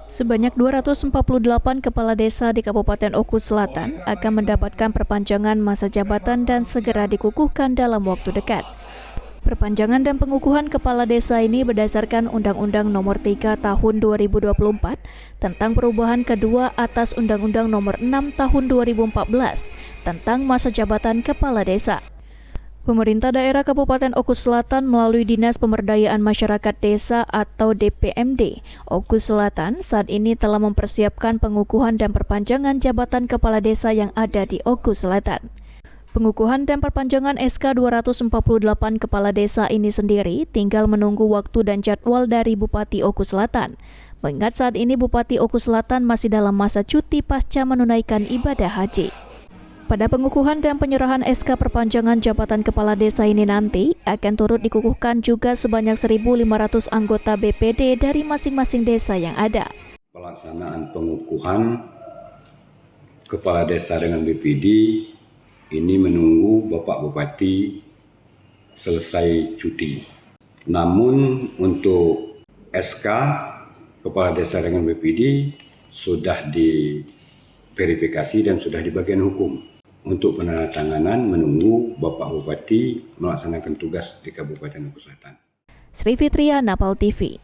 Sebanyak 248 kepala desa di Kabupaten Oku Selatan akan mendapatkan perpanjangan masa jabatan dan segera dikukuhkan dalam waktu dekat. Perpanjangan dan pengukuhan kepala desa ini berdasarkan Undang-Undang Nomor 3 Tahun 2024 tentang perubahan kedua atas Undang-Undang Nomor 6 Tahun 2014 tentang masa jabatan kepala desa. Pemerintah daerah Kabupaten Oku Selatan melalui Dinas Pemberdayaan Masyarakat Desa atau DPMD Oku Selatan saat ini telah mempersiapkan pengukuhan dan perpanjangan jabatan kepala desa yang ada di Oku Selatan. Pengukuhan dan perpanjangan SK 248 kepala desa ini sendiri tinggal menunggu waktu dan jadwal dari Bupati Oku Selatan. Mengingat saat ini Bupati Oku Selatan masih dalam masa cuti pasca menunaikan ibadah haji. Pada pengukuhan dan penyerahan SK perpanjangan jabatan kepala desa ini nanti akan turut dikukuhkan juga sebanyak 1.500 anggota BPD dari masing-masing desa yang ada. Pelaksanaan pengukuhan kepala desa dengan BPD ini menunggu Bapak Bupati selesai cuti. Namun untuk SK kepala desa dengan BPD sudah diverifikasi dan sudah di bagian hukum. Untuk penandatanganan menunggu Bapak Bupati melaksanakan tugas di Kabupaten Oku Selatan. Sri Fitria, Napal TV.